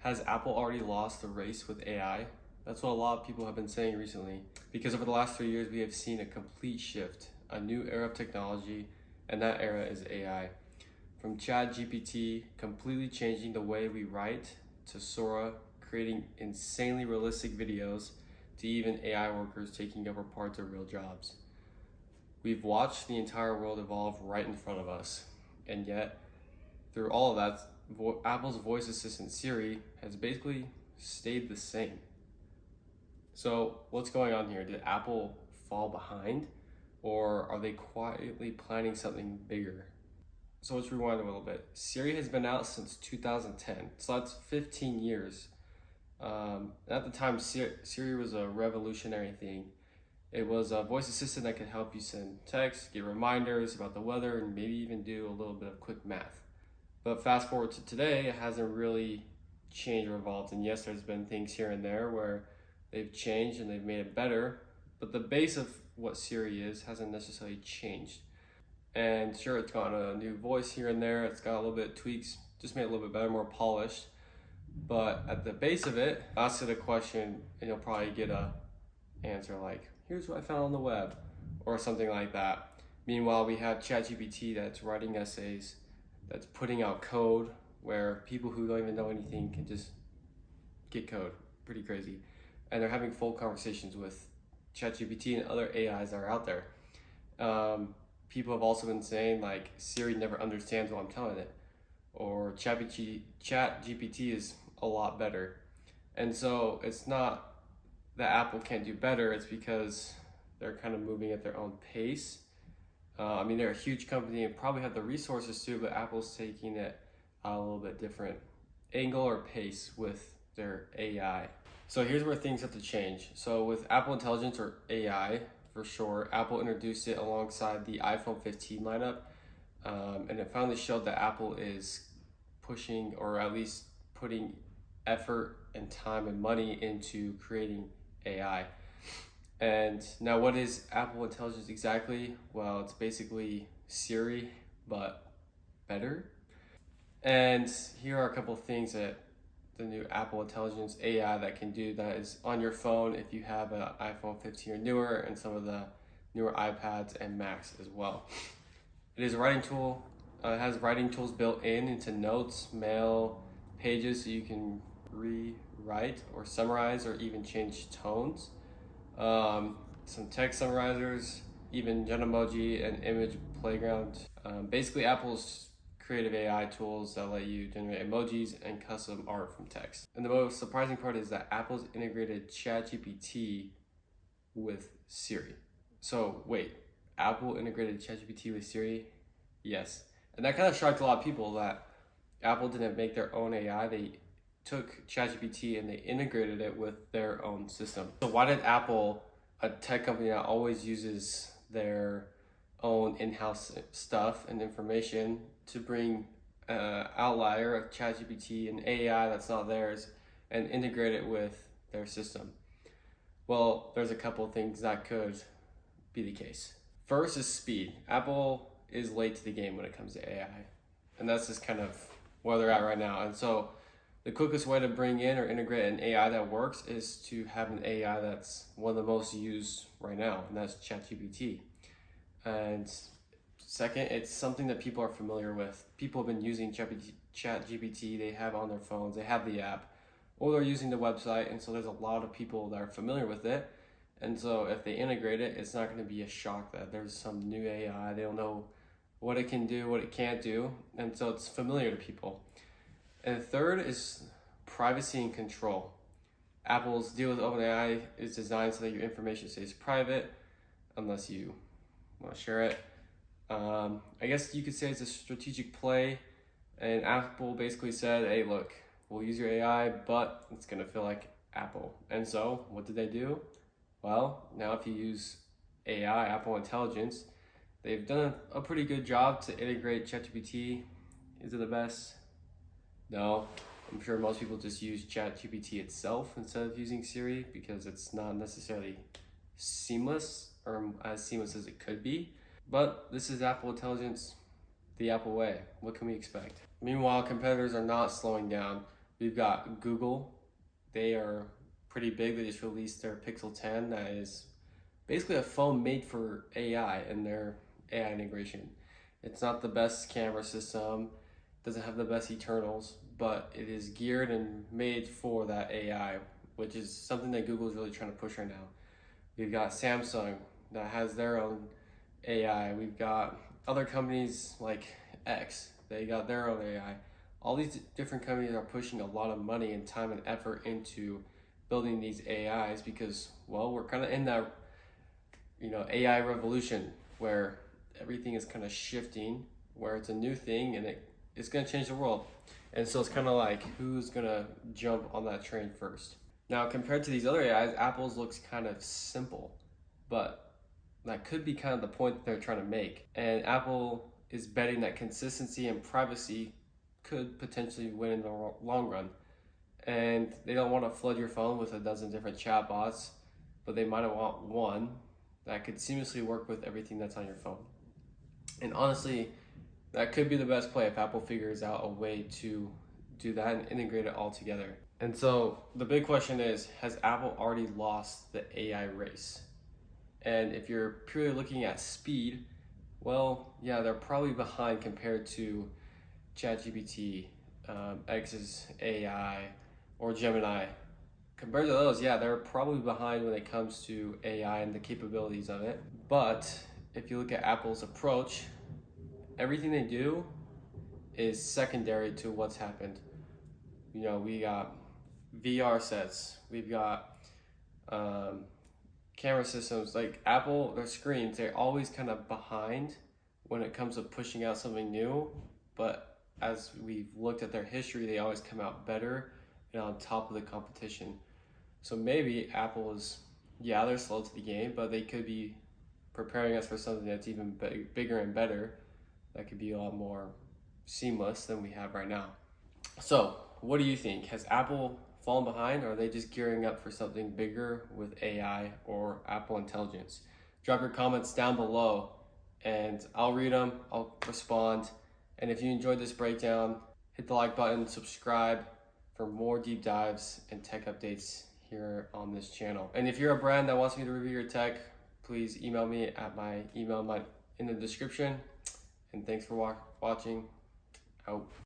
Has Apple already lost the race with AI? That's what a lot of people have been saying recently. Because over the last 3 years, we have seen a complete shift, a new era of technology, and that era is AI. From ChatGPT completely changing the way we write, to Sora creating insanely realistic videos, to even AI workers taking over parts of real jobs. We've watched the entire world evolve right in front of us, and yet, through all of that, Apple's voice assistant Siri has basically stayed the same. So what's going on here? Did Apple fall behind, or are they quietly planning something bigger? So let's rewind a little bit. Siri has been out since 2010, so that's 15 years. At the time, Siri was a revolutionary thing. It was a voice assistant that could help you send texts, get reminders about the weather, and maybe even do a little bit of quick math. But fast forward to today, it hasn't really changed or evolved. And yes, there's been things here and there where they've changed and they've made it better, but the base of what Siri is hasn't necessarily changed. And sure, it's got a new voice here and there, it's got a little bit of tweaks, just made it a little bit better, more polished. But at the base of it, ask it a question and you'll probably get a answer like, here's what I found on the web, or something like that. Meanwhile, we have ChatGPT that's writing essays, that's putting out code where people who don't even know anything can just get code. Pretty crazy. And they're having full conversations with ChatGPT and other AIs that are out there. People have also been saying like Siri never understands what I'm telling it, or ChatGPT is a lot better. And so it's not that Apple can't do better, it's because they're kind of moving at their own pace. They're a huge company and probably have the resources to, but Apple's taking it a little bit different angle or pace with their AI. So here's where things have to change. So with Apple Intelligence, or AI for short, Apple introduced it alongside the iPhone 15 lineup. And it finally showed that Apple is pushing, or at least putting effort and time and money into creating AI. And now what is Apple Intelligence exactly? Well, it's basically Siri, but better. And here are a couple of things that the new Apple Intelligence AI that can do that is on your phone if you have an iPhone 15 or newer, and some of the newer iPads and Macs as well. It is a writing tool. It has writing tools built into Notes, Mail, Pages, so you can rewrite or summarize or even change tones. Some text summarizers, even Genmoji and Image Playground. Basically, Apple's creative AI tools that let you generate emojis and custom art from text. And the most surprising part is that Apple's integrated ChatGPT with Siri. So wait, Apple integrated ChatGPT with Siri? Yes. And that kind of shocked a lot of people that Apple didn't make their own AI. They took ChatGPT and they integrated it with their own system. So why did Apple, a tech company that always uses their own in-house stuff and information, to bring outlier of ChatGPT and AI that's not theirs and integrate it with their system? Well, there's a couple of things that could be the case. First is speed. Apple is late to the game when it comes to AI, and that's just kind of where they're at right now. And so the quickest way to bring in or integrate an AI that works is to have an AI that's one of the most used right now, and that's ChatGPT. And second, it's something that people are familiar with. People have been using ChatGPT, they have on their phones, they have the app, or they're using the website, and so there's a lot of people that are familiar with it. And so if they integrate it, it's not going to be a shock that there's some new AI. They don't know what it can do, what it can't do, and so it's familiar to people. And third is privacy and control. Apple's deal with OpenAI is designed so that your information stays private unless you want to share it. I guess you could say it's a strategic play, and Apple basically said, hey, look, we'll use your AI, but it's going to feel like Apple. And so what did they do? Well, now if you use AI, Apple Intelligence, they've done a pretty good job to integrate ChatGPT. Is it the best? No. I'm sure most people just use ChatGPT itself instead of using Siri because it's not necessarily seamless, or as seamless as it could be. But this is Apple Intelligence the Apple way. What can we expect? Meanwhile, competitors are not slowing down. We've got Google. They are pretty big. They just released their Pixel 10 that is basically a phone made for AI and their AI integration. It's not the best camera system, doesn't have the best internals, but it is geared and made for that AI, which is something that Google is really trying to push right now. We've got Samsung that has their own AI. We've got other companies like X, they got their own AI. All these different companies are pushing a lot of money and time and effort into building these AIs because, well, we're kind of in that, AI revolution where everything is kind of shifting, where it's a new thing and it's going to change the world. And so it's kind of like, who's going to jump on that train first? Now, compared to these other AIs, Apple's looks kind of simple, but that could be kind of the point that they're trying to make. And Apple is betting that consistency and privacy could potentially win in the long run. And they don't want to flood your phone with a dozen different chatbots, but they might want one that could seamlessly work with everything that's on your phone. And honestly, that could be the best play if Apple figures out a way to do that and integrate it all together. And so the big question is, has Apple already lost the AI race? And if you're purely looking at speed, well, yeah, they're probably behind compared to ChatGPT, X's AI, or Gemini. Compared to those, yeah, they're probably behind when it comes to AI and the capabilities of it. But if you look at Apple's approach, everything they do is secondary to what's happened. We got VR sets, we've got camera systems. Like Apple, their screens, they're always kind of behind when it comes to pushing out something new. But as we've looked at their history, they always come out better and on top of the competition. So maybe Apple is, yeah, they're slow to the game, but they could be preparing us for something that's even bigger and better, that could be a lot more seamless than we have right now. So what do you think? Has Apple fallen behind, or are they just gearing up for something bigger with AI or Apple Intelligence? Drop your comments down below and I'll read them, I'll respond. And if you enjoyed this breakdown, hit the like button, subscribe for more deep dives and tech updates here on this channel. And if you're a brand that wants me to review your tech, please email me at my email in the description. And thanks for watching. Out.